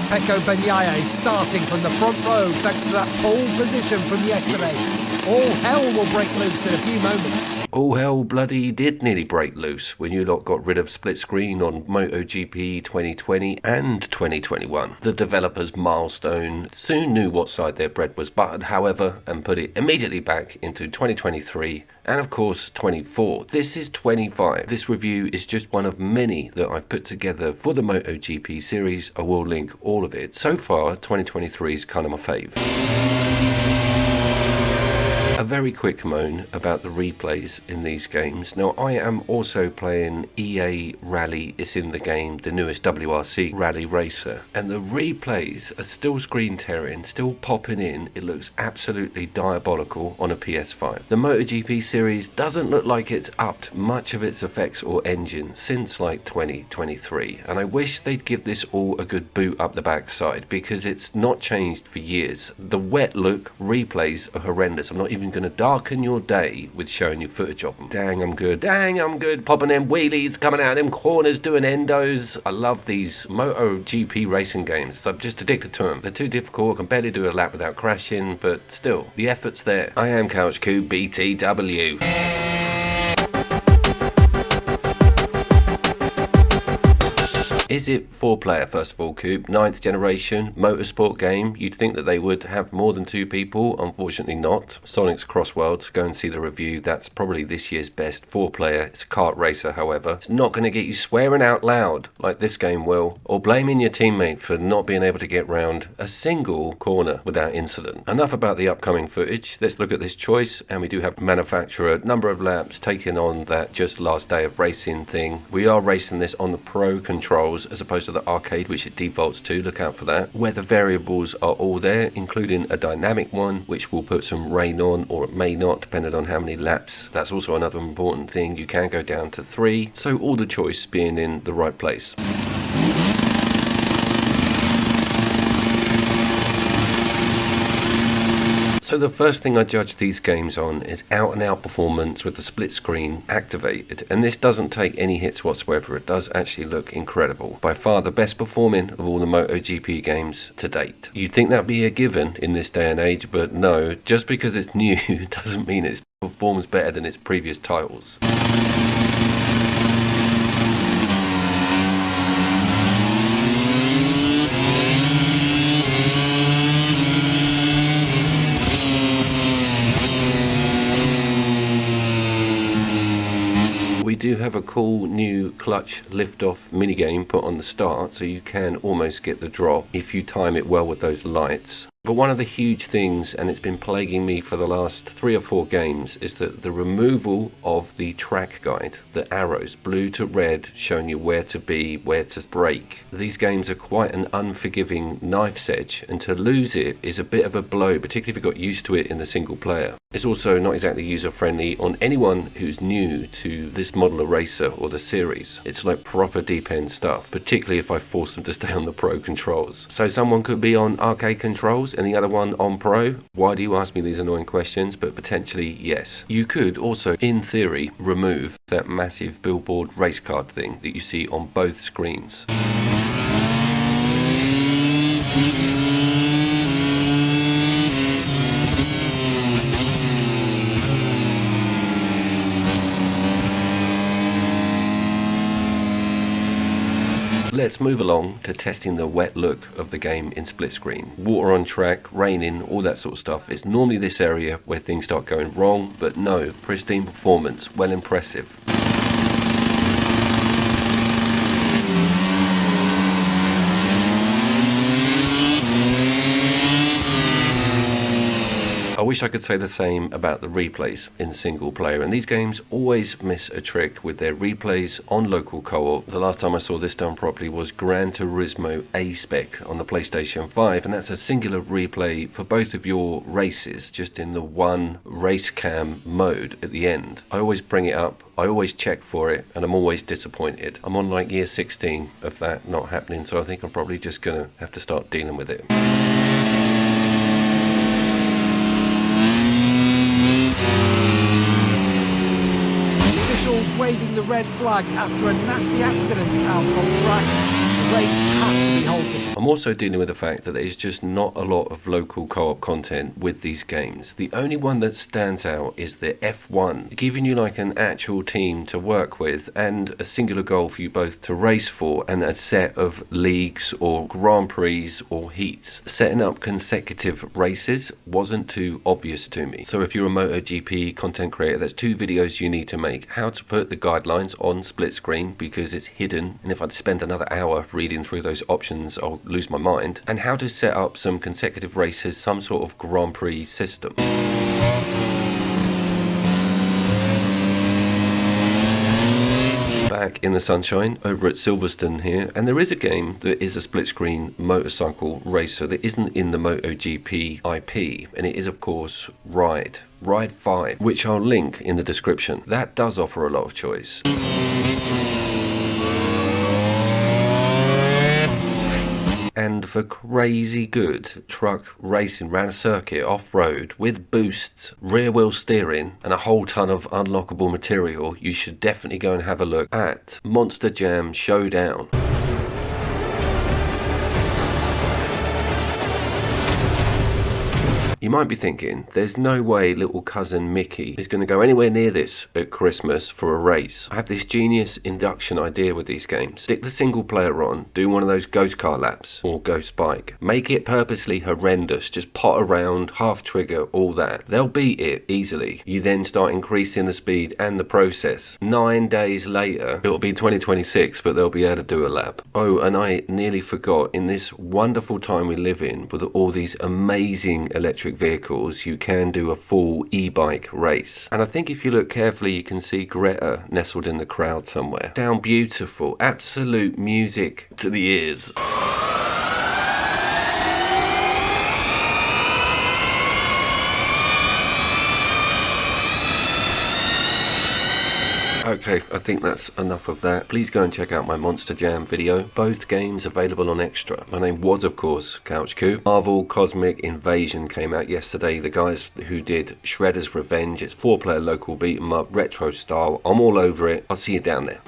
Pecco Bagnaia is starting from the front row thanks to that pole position from yesterday. All hell will break loose in a few moments. All hell bloody did nearly break loose when you lot got rid of split screen on MotoGP 2020 and 2021. The developers Milestone soon knew what side their bread was buttered, however, and put it immediately back into 2023 and of course 24. This is 25. This review is just one of many that I've put together for the MotoGP series. I will link all of it. So far 2023 is kind of my fave. A very quick moan about the replays in these games. Now, I am also playing EA Rally. It's in the game, the newest WRC Rally Racer. And the replays are still screen tearing, still popping in. It looks absolutely diabolical on a PS5. The MotoGP series doesn't look like it's upped much of its effects or engine since like 2023. And I wish they'd give this all a good boot up the backside because it's not changed for years. The wet look replays are horrendous. I'm not even going to darken your day with showing you footage of them. Dang, I'm good. Dang, I'm good. Popping them wheelies, coming out of them corners, doing endos. I love these MotoGP racing games. I'm just addicted to them. They're too difficult. I can barely do a lap without crashing, but still, the effort's there. I am Couch Coop BTW. Is it 4-player, first of all, Coop? 9th generation, motorsport game. You'd think that they would have more than 2 people. Unfortunately not. Sonic's Crossworld, go and see the review. That's probably this year's best 4-player. It's a kart racer, however. It's not going to get you swearing out loud like this game will, or blaming your teammate for not being able to get round a single corner without incident. Enough about the upcoming footage. Let's look at this choice, and we do have manufacturer, number of laps, taking on that just last day of racing thing. We are racing this on the Pro controls as opposed to the arcade, which it defaults to. Look out for that. Weather variables are all there, including a dynamic one which will put some rain on, or it may not, depending on how many laps. That's also another important thing. You can go down to 3, so all the choice being in the right place. So the first thing I judge these games on is out and out performance with the split screen activated, and this doesn't take any hits whatsoever. It does actually look incredible. By far the best performing of all the MotoGP games to date. You'd think that'd be a given in this day and age, but no, just because it's new doesn't mean it performs better than its previous titles. We do have a cool new clutch lift-off minigame put on the start, so you can almost get the drop if you time it well with those lights. But one of the huge things, and it's been plaguing me for the last 3 or 4 games, is that the removal of the track guide, the arrows, blue to red, showing you where to be, where to brake. These games are quite an unforgiving knife's edge, and to lose it is a bit of a blow, particularly if you got used to it in the single player. It's also not exactly user-friendly on anyone who's new to this model of racer or the series. It's like proper deep-end stuff, particularly if I force them to stay on the Pro controls. So someone could be on arcade controls and the other one on Pro. Why do you ask me these annoying questions? But potentially, yes. You could also, in theory, remove that massive billboard race card thing that you see on both screens. Let's move along to testing the wet look of the game in split screen. Water on track, raining, all that sort of stuff. It's normally this area where things start going wrong, but no, pristine performance, well impressive. I wish I could say the same about the replays in single player, and these games always miss a trick with their replays on local co-op. The last time I saw this done properly was Gran Turismo A-Spec on the PlayStation 5, and that's a singular replay for both of your races, just in the one race cam mode at the end. I always bring it up, I always check for it, and I'm always disappointed. I'm on like year 16 of that not happening, so I think I'm probably just gonna have to start dealing with it. Waving the red flag after a nasty accident out on track. race has to be halted. I'm also dealing with the fact that there's just not a lot of local co-op content with these games. The only one that stands out is the F1, giving you like an actual team to work with and a singular goal for you both to race for, and a set of leagues or Grand Prix or heats. Setting up consecutive races wasn't too obvious to me. So if you're a MotoGP content creator, there's 2 videos you need to make. How to put the guidelines on split screen because it's hidden, and if I'd spend another hour reading through those options I'll lose my mind, and how to set up some consecutive races, some sort of Grand Prix system. Back in the sunshine over at Silverstone here, and there is a game that is a split screen motorcycle racer that isn't in the MotoGP IP, and it is of course Ride 5, which I'll link in the description. That does offer a lot of choice. And for crazy good truck racing around a circuit off-road with boosts, rear wheel steering and a whole ton of unlockable material, you should definitely go and have a look at Monster Jam Showdown. You might be thinking, there's no way little cousin Mickey is going to go anywhere near this at Christmas for a race. I have this genius induction idea with these games. Stick the single player on, do one of those ghost car laps or ghost bike. Make it purposely horrendous, just pot around, half trigger, all that. They'll beat it easily. You then start increasing the speed and the process. 9 days later, it'll be 2026, but they'll be able to do a lap. Oh, and I nearly forgot, in this wonderful time we live in with all these amazing electric vehicles, you can do a full e-bike race. And I think if you look carefully, you can see Greta nestled in the crowd somewhere. Sound beautiful, absolute music to the ears. Okay, I think that's enough of that. Please go and check out my Monster Jam video. Both games available on Extra. My name was, of course, Couch Coop. Marvel Cosmic Invasion came out yesterday. The guys who did Shredder's Revenge. It's 4-player local beat 'em up, retro style. I'm all over it. I'll see you down there.